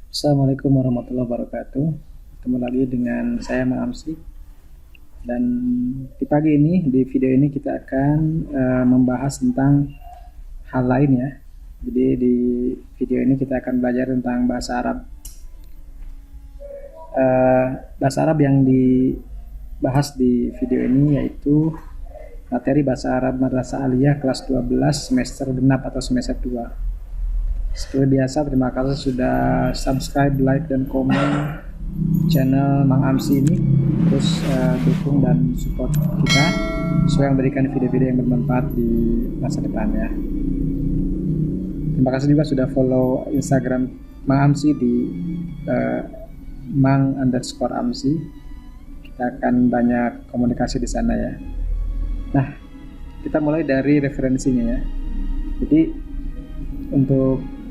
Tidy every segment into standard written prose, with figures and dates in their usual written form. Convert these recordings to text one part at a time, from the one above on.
Assalamualaikum warahmatullahi wabarakatuh. Ketemu lagi dengan saya Maamsi. Dan di pagi ini, di video ini kita akan membahas tentang hal lain ya. Jadi di video ini kita akan belajar tentang bahasa Arab. Bahasa Arab yang dibahas di video ini yaitu materi bahasa Arab Madrasah Aliyah kelas 12 semester genap atau semester 2. Seperti biasa, terima kasih sudah subscribe, like, dan komen channel Mang Amsi ini. Terus dukung dan support kita supaya memberikan video-video yang bermanfaat di masa depan ya. Terima kasih juga sudah follow Instagram Mang Amsi di mang_amsi. Kita akan banyak komunikasi di sana ya. Nah, kita mulai dari referensinya ya. Jadi untuk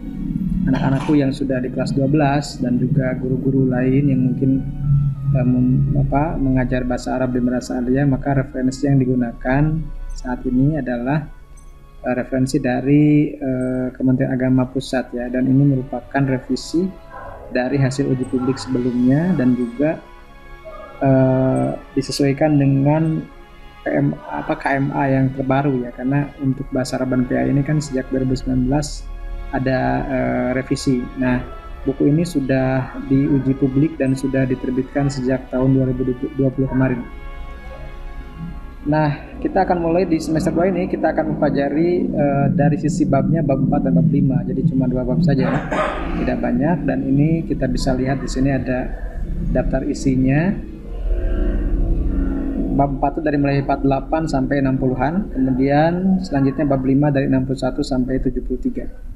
anak-anakku yang sudah di kelas 12 dan juga guru-guru lain yang mungkin mengajar bahasa Arab di Madrasah Aliyah, maka referensi yang digunakan saat ini adalah referensi dari Kementerian Agama Pusat ya, dan ini merupakan revisi dari hasil uji publik sebelumnya dan juga disesuaikan dengan KMA yang terbaru ya, karena untuk bahasa Arab dan PA ini kan sejak 2019 ada revisi. Nah, buku ini sudah diuji publik dan sudah diterbitkan sejak tahun 2020 kemarin. Nah, kita akan mulai di semester 2 ini, kita akan mempelajari dari sisi babnya, bab 4 dan bab 5. Jadi cuma 2 bab saja, tidak banyak. Dan ini kita bisa lihat di sini ada daftar isinya. Bab 4 itu dari mulai 48 sampai 60-an. Kemudian selanjutnya bab 5 dari 61 sampai 73.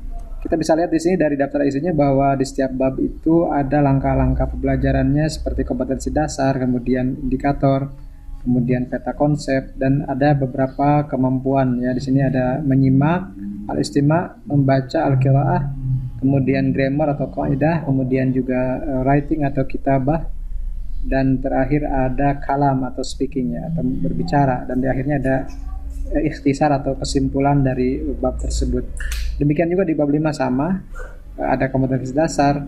Kita bisa lihat di sini dari daftar isinya bahwa di setiap bab itu ada langkah-langkah pembelajarannya seperti kompetensi dasar, kemudian indikator, kemudian peta konsep, dan ada beberapa kemampuan ya. Di sini ada menyimak, al-istima', membaca, al-qiraah, kemudian grammar atau kaidah, kemudian juga writing atau kitabah, dan terakhir ada kalam atau speaking ya, atau berbicara, dan di akhirnya ada ikhtisar atau kesimpulan dari bab tersebut. Demikian juga di bab 5 sama, ada kompetensi dasar,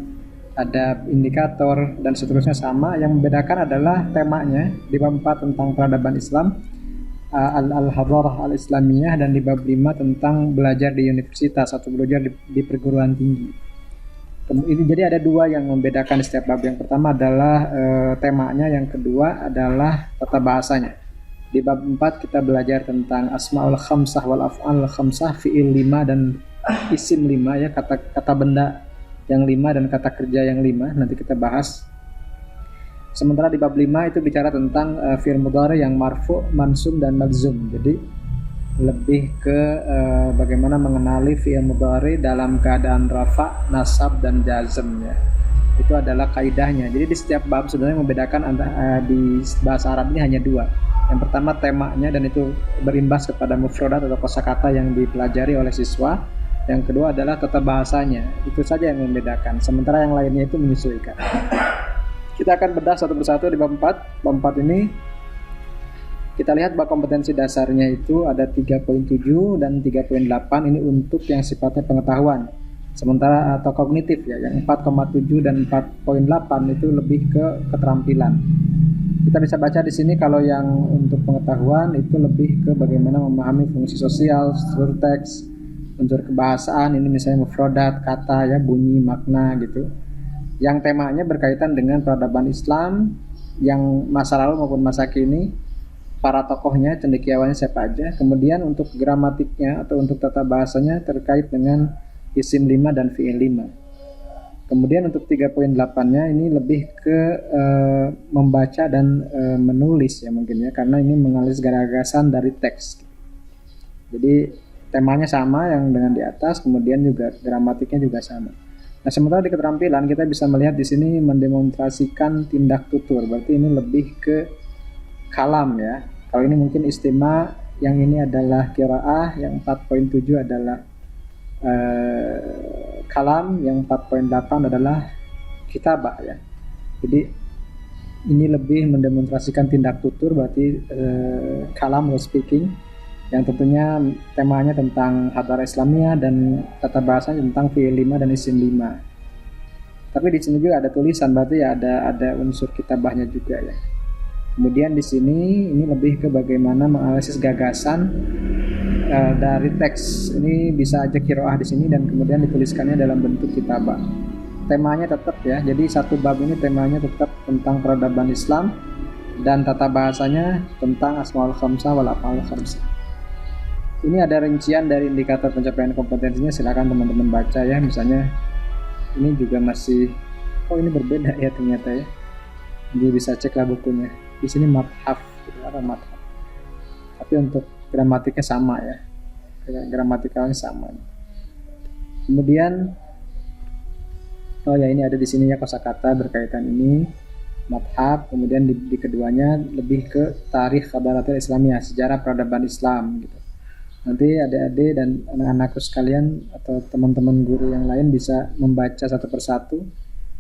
ada indikator, dan seterusnya sama. Yang membedakan adalah temanya. Di bab 4 tentang peradaban Islam, al-hadarah al-islamiyah, dan di bab 5 tentang belajar di universitas atau belajar di perguruan tinggi. Jadi ada dua yang membedakan di setiap bab. Yang pertama adalah temanya, yang kedua adalah tata bahasanya. Di bab 4 kita belajar tentang asmaul khamsah wal af'al khamsah, fi'il 5 dan isim 5 ya, kata benda yang 5 dan kata kerja yang 5, nanti kita bahas. Sementara di bab 5 itu bicara tentang fi'il mudhari yang marfu', mansub dan malzum. Jadi lebih ke bagaimana mengenali fi'il mudhari dalam keadaan rafa', nasab dan jazm ya. Itu adalah kaidahnya. Jadi di setiap bab sebenarnya membedakan di bahasa Arab ini hanya dua. Yang pertama temanya, dan itu berimbas kepada mufradat atau kosakata yang dipelajari oleh siswa. Yang kedua adalah tata bahasanya. Itu saja yang membedakan. Sementara yang lainnya itu menyesuaikan. Kita akan bedah satu persatu di bab 4. Bab 4 ini kita lihat bahwa kompetensi dasarnya itu ada 3.7 dan 3.8. Ini untuk yang sifatnya pengetahuan. Sementara atau kognitif ya, yang 4,7 dan 4.8 itu lebih ke keterampilan. Kita bisa baca di sini kalau yang untuk pengetahuan itu lebih ke bagaimana memahami fungsi sosial, struktur teks, unsur kebahasaan, ini misalnya mufradat, kata ya, bunyi, makna gitu. Yang temanya berkaitan dengan peradaban Islam yang masa lalu maupun masa kini, para tokohnya, cendekiawannya siapa aja. Kemudian untuk gramatiknya atau untuk tata bahasanya terkait dengan isim 5 dan fi'il 5. Kemudian untuk 3.8-nya ini lebih ke membaca dan menulis ya mungkin ya, karena ini mengalis gagasan dari teks. Jadi temanya sama yang dengan di atas, kemudian juga gramatiknya juga sama. Nah, sementara di keterampilan kita bisa melihat di sini mendemonstrasikan tindak tutur. Berarti ini lebih ke kalam ya. Kalau ini mungkin istima, yang ini adalah qiraah, yang 4.7 adalah kalam, yang 4.8 adalah kitabah ya. Jadi ini lebih mendemonstrasikan tindak tutur, berarti kalam atau speaking, yang tentunya temanya tentang hadarah Islamiyah dan tata bahasa tentang fi'il 5 dan isim 5. Tapi di sini juga ada tulisan, berarti ya ada unsur kitabahnya juga ya. Kemudian di sini ini lebih ke bagaimana menganalisis gagasan dari teks. Ini bisa aja qiraah di sini dan kemudian dituliskannya dalam bentuk kitabah. Temanya tetap ya. Jadi satu bab ini temanya tetap tentang peradaban Islam dan tata bahasanya tentang asmaul khamsah wal af'al khamsah. Ini ada rincian dari indikator pencapaian kompetensinya, silakan teman-teman baca ya. Misalnya ini juga masih ini berbeda ya ternyata ya. Jadi bisa ceklah bukunya. Di sini mathaf, apa mathaf. Tapi untuk gramatiknya sama ya. Gramatikalnya sama. Kemudian ini ada di sini ya kosakata berkaitan ini mathaf. Kemudian di keduanya lebih ke tarikh hadaratul islamiyah, sejarah peradaban Islam gitu. Nanti adik-adik dan anak-anakku sekalian atau teman-teman guru yang lain bisa membaca satu persatu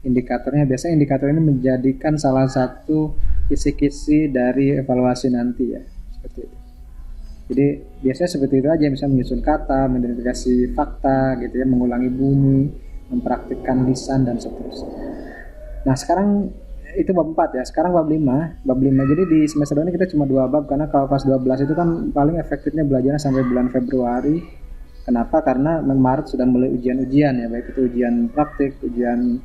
indikatornya. Biasanya indikator ini menjadikan salah satu kisi-kisi dari evaluasi nanti ya, seperti itu. Jadi biasanya seperti itu aja, misalnya menyusun kata, mengidentifikasi fakta gitu ya, mengulangi bunyi, mempraktikkan lisan dan seterusnya. Nah sekarang itu bab 4 ya, sekarang bab 5. Jadi di semester ini kita cuma 2 bab, karena kalau kelas 12 itu kan paling efektifnya belajarnya sampai bulan Februari. Kenapa? Karena Maret sudah mulai ujian-ujian ya, baik itu ujian praktik, ujian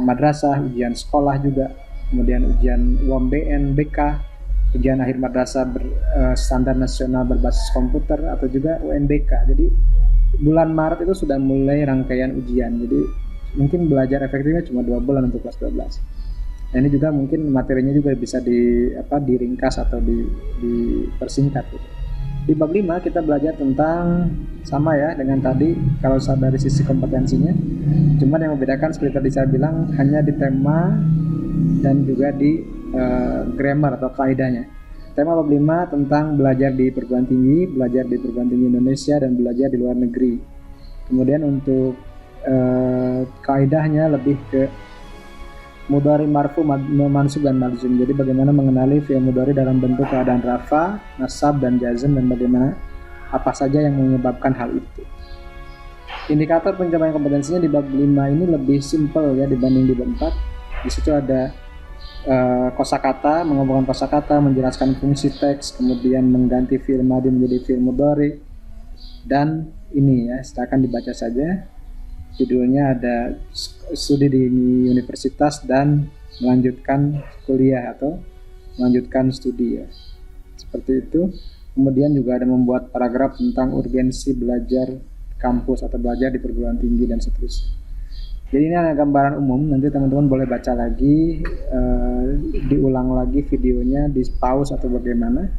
madrasah, ujian sekolah juga, kemudian ujian UMBN, BK, ujian akhir madrasah standar nasional berbasis komputer, atau juga UNBK. Jadi bulan Maret itu sudah mulai rangkaian ujian, jadi mungkin belajar efektifnya cuma 2 bulan untuk kelas 12. Nah ini juga mungkin materinya juga bisa diringkas atau dipersingkat gitu. Di bab 5 kita belajar tentang sama ya dengan tadi kalau dari sisi kompetensinya. Cuma yang membedakan seperti tadi saya bilang hanya di tema dan juga di grammar atau kaidahnya. Tema bab 5 tentang belajar di perguruan tinggi Indonesia dan belajar di luar negeri. Kemudian untuk kaidahnya lebih ke mudhari marfu, mansub dan majzum. Jadi bagaimana mengenali fi'il mudhari dalam bentuk keadaan rafa, nasab dan jazm, dan bagaimana apa saja yang menyebabkan hal itu. Indikator pencapaian kompetensinya di bab 5 ini lebih simpel ya dibanding di bab 4. Di situ ada kosakata, menghubungkan kosakata, menjelaskan fungsi teks, kemudian mengganti fi'il madhi menjadi fi'il mudhari. Dan ini ya, silakan dibaca saja. Judulnya ada studi di universitas dan melanjutkan kuliah atau melanjutkan studi ya. Seperti itu. Kemudian juga ada membuat paragraf tentang urgensi belajar kampus atau belajar di perguruan tinggi dan seterusnya. Jadi ini ada gambaran umum, nanti teman-teman boleh baca lagi, diulang lagi videonya, di pause atau bagaimana.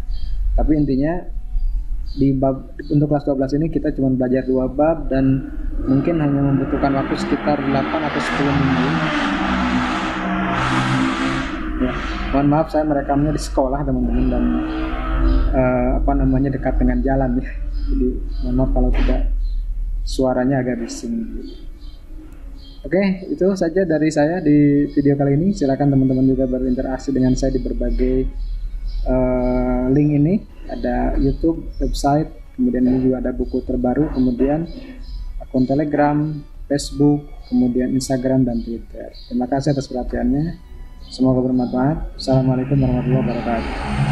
Tapi intinya untuk kelas 12 ini kita cuma belajar 2 bab dan mungkin hanya membutuhkan waktu sekitar 8 atau 10 minggu. Ya, mohon maaf saya merekamnya di sekolah teman-teman dan dekat dengan jalan ya. Jadi mohon maaf kalau tidak suaranya agak bising. Oke, itu saja dari saya di video kali ini. Silakan teman-teman juga berinteraksi dengan saya di berbagai link ini. Ada YouTube, website, kemudian ini juga ada buku terbaru, kemudian akun Telegram, Facebook, kemudian Instagram dan Twitter. Terima kasih atas perhatiannya. Semoga bermanfaat. Assalamualaikum warahmatullahi wabarakatuh.